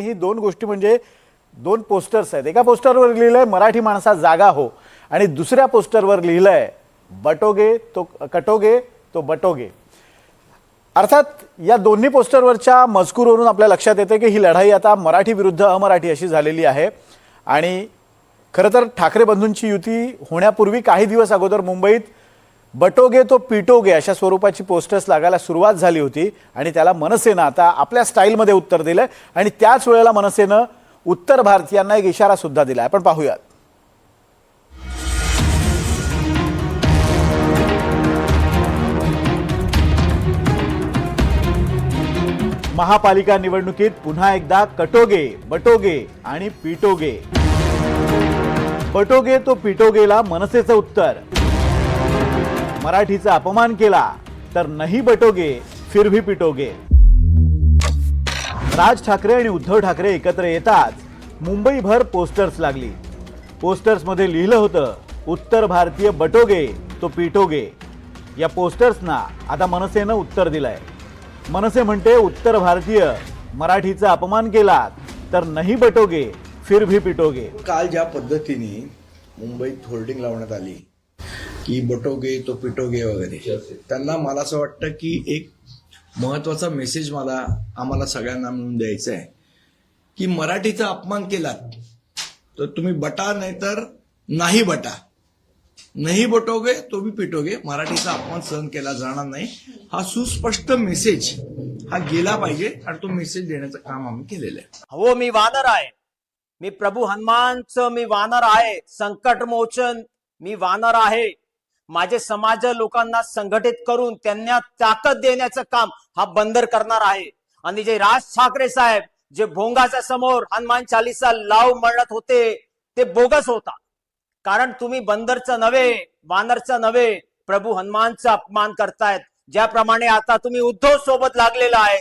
ही दोन गोष्टी म्हणजे दोन पोस्टर्स आहेत. एका पोस्टरवर लिहिलंय मराठी माणसा जागा हो आणि दुसऱ्या पोस्टरवर लिहिलंय बटोगे तो कटोगे तो बटोगे. अर्थात या दोन्ही पोस्टरवरच्या मजकूरवरून आपल्या लक्षात येते की ही लढाई आता मराठी विरुद्ध अमराठी अशी झालेली आहे. आणि खरं तर ठाकरे बंधूंची युती होण्यापूर्वी काही दिवस अगोदर मुंबईत बटोगे तो पिटोगे अशा स्वरूपाची पोस्टर्स लागायला सुरुवात झाली होती आणि त्याला मनसेनं आता आपल्या स्टाईलमध्ये उत्तर दिलंय. आणि त्याच वेळेला मनसेनं उत्तर भारतीयांना एक इशारा सुद्धा दिला. आपण पाहूयात. महापालिका निवडणुकीत पुन्हा एकदा कटोगे बटोगे आणि पिटोगे. बटोगे तो पिटोगेला मनसेचं उत्तर. मराठीचा अपमान केला तर नाही बटोगे फिर भी पिटोगे. राज ठाकरे आणि उद्धव ठाकरे एकत्र येताच मुंबईभर पोस्टर्स लागली. पोस्टर्समध्ये लिहिलं होतं उत्तर भारतीय बटोगे तो पिटोगे. या पोस्टर्सना आता मनसेनं उत्तर दिलंय. मनसे म्हणते उत्तर भारतीय मराठीचा अपमान केला तर नाही बटोगे फिर भी पिटोगे. काल ज्या पद्धतीने मुंबईत होर्डिंग लावण्यात आली की बटोगे तो पिटोगे वगैरे, त्यांना मला असं वाटतं की एक महत्वाचा मेसेज आम्हाला सगळ्यांना मिळून द्यायचा आहे की मराठीचा अपमान केलात तर तुम्ही बटा नाही तर नाही बटा, नाही बटोगे तो भी पिटोगे. मराठीचा अपमान सहन केला जाणार नाही हा सुस्पष्ट मेसेज हा गेला पाहिजे आणि तो मेसेज देण्याचं काम आम्ही केलेलं आहे. हो मी वानर आहे, मी प्रभू हनुमानचं मी वानर आहे, संकट मोचन मी वानर आहे. माझे समाज लोकांना संघटित करून त्यांना ताकद देण्याचं काम हा बंदर करणार आहे. आणि जे राज ठाकरे साहेब जे भोंगाच्या समोर हनुमान चालीसा लाव म्हणत होते ते बोगस होता. कारण तुम्ही बंदरचं नव्हे, वानरचं नव्हे, प्रभू हनुमानचा अपमान करतायत. ज्याप्रमाणे आता तुम्ही उद्धव सोबत लागलेला आहे,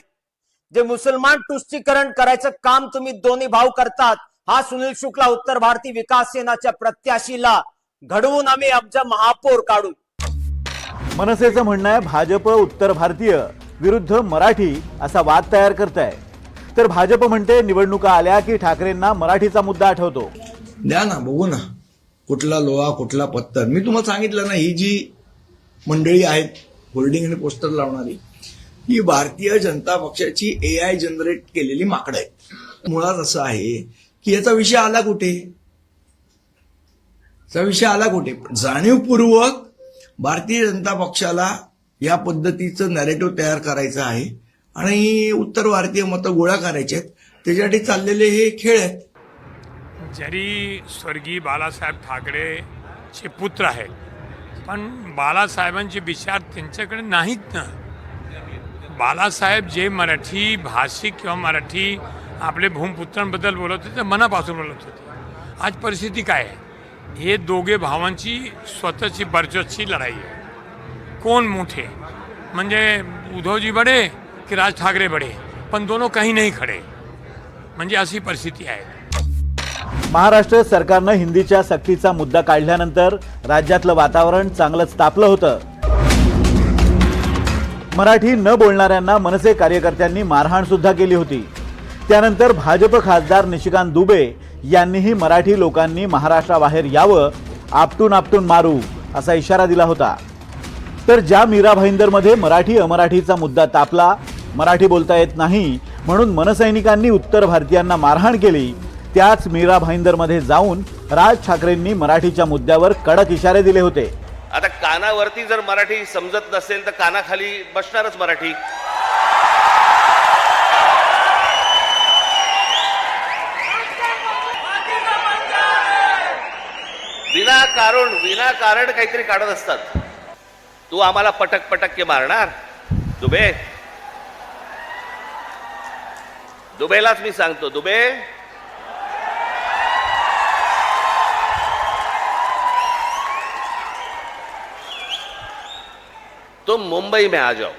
जे मुसलमान तुष्टीकरण करायचं काम तुम्ही दोन्ही भाऊ करतात. हा सुनील शुक्ला उत्तर भारतीय विकास सेनाच्या प्रत्याशीला घडवून आम्ही आमचा महापौर काढू. मनसेचं म्हणणं आहे भाजप उत्तर भारतीय विरुद्ध मराठी असा वाद तयार करताय. तर भाजप म्हणते निवडणुका आल्या की ठाकरेंना मराठीचा मुद्दा आठवतो. द्या ना, बघू ना कुठला लोहा कुठला पत्तर. मी तुम्हाला सांगितलं ना, ही जी मंडळी आहेत होर्डिंग आणि पोस्टर लावणारी, ही भारतीय जनता पक्षाची AI जनरेट केलेली माकडं आहेत. मुळात असं आहे की याचा विषय आला कुठे, जाणीवपूर्वक भारतीय जनता पक्षाला या पद्धतीचं नॅरेटिव्ह तयार करायचं आहे आणि उत्तर भारतीय मतं गोळा करायचे आहेत. त्याच्यासाठी चाललेले हे खेळ आहेत. जरी स्वर्गीय बाळासाहेब ठाकरेचे पुत्र आहेत, पण बाळासाहेबांचे विचार त्यांच्याकडे नाहीत ना. बाळासाहेब जे मराठी भाषिक किंवा मराठी आपले भूमिपुत्रांबद्दल बोलत होते ते मनापासून बोलत होते. आज परिस्थिती काय आहे, हे दोघे भावांची स्वतःची वर्चस्वाची लढाई आहे. कोण मोठे, म्हणजे उद्धवजी बडे की राज ठाकरे बडे, पण दोनों कहीं नहीं खडे, म्हणजे अशी परिस्थिती आहे. महाराष्ट्र सरकारनं हिंदीच्या सक्तीचा मुद्दा काढल्यानंतर राज्यातलं वातावरण चांगलंच तापलं होतं. मराठी न बोलणाऱ्यांना मनसे कार्यकर्त्यांनी मारहाण सुद्धा केली होती. त्यानंतर भाजप खासदार निशिकांत दुबे यांनीही मराठी लोकांनी महाराष्ट्राबाहेर यावं, आपटून आपटून मारू असा इशारा दिला होता. तर ज्या मीरा भाईंदरमध्ये मराठी अमराठीचा मुद्दा तापला, मराठी बोलता येत नाही म्हणून मनसैनिकांनी उत्तर भारतीयांना मारहाण केली, त्याच मीरा भाईंदरमध्ये जाऊन राज ठाकरेंनी मराठीच्या मुद्द्यावर कडक इशारे दिले होते. आता कानावरती जर मराठी समजत नसेल तर कानाखाली बसणारच मराठी. विनाकारण काहीतरी काढत असतात. तू आम्हाला पटक पटक मारणार दुबेलाच मी सांगतो, दुबे तुम मुंबई में आ जाओ.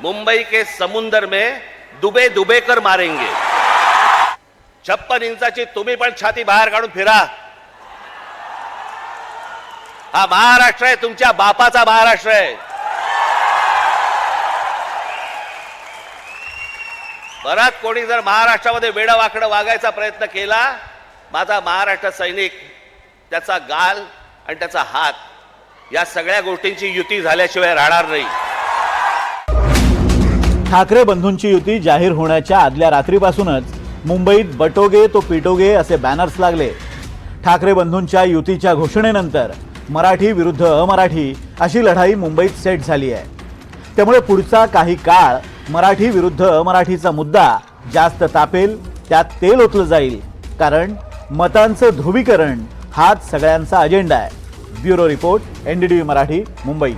मुंबई के समुंदर में दुबे दुबे कर मारेंगे. 56 इंचाची तुम्ही पण छाती बाहेर काढून फिरा. हा महाराष्ट्र आहे, तुमच्या बापाचा महाराष्ट्र आहे. परत कोणी जर महाराष्ट्रामध्ये वेडावाकडं वागायचा प्रयत्न केला, माझा महाराष्ट्र सैनिक त्याचा गाल आणि त्याचा हात या सगळ्या गोष्टींची युती झाल्याशिवाय राहणार नाही. ठाकरे बंधूंची युती जाहीर होण्याच्या आदल्या रात्रीपासूनच मुंबईत बटोगे तो पिटोगे असे बॅनर्स लागले. ठाकरे बंधूंच्या युतीच्या घोषणेनंतर मराठी विरुद्ध अमराठी अशी लढाई मुंबईत सेट झाली आहे. त्यामुळे पुढचा काही काळ मराठी विरुद्ध अमराठीचा मुद्दा जास्त तापेल, त्यात तेल ओतलं जाईल, कारण मतांचं ध्रुवीकरण हाच सगळ्यांचा अजेंडा आहे. Bureau report, NDTV Marathi, Mumbai.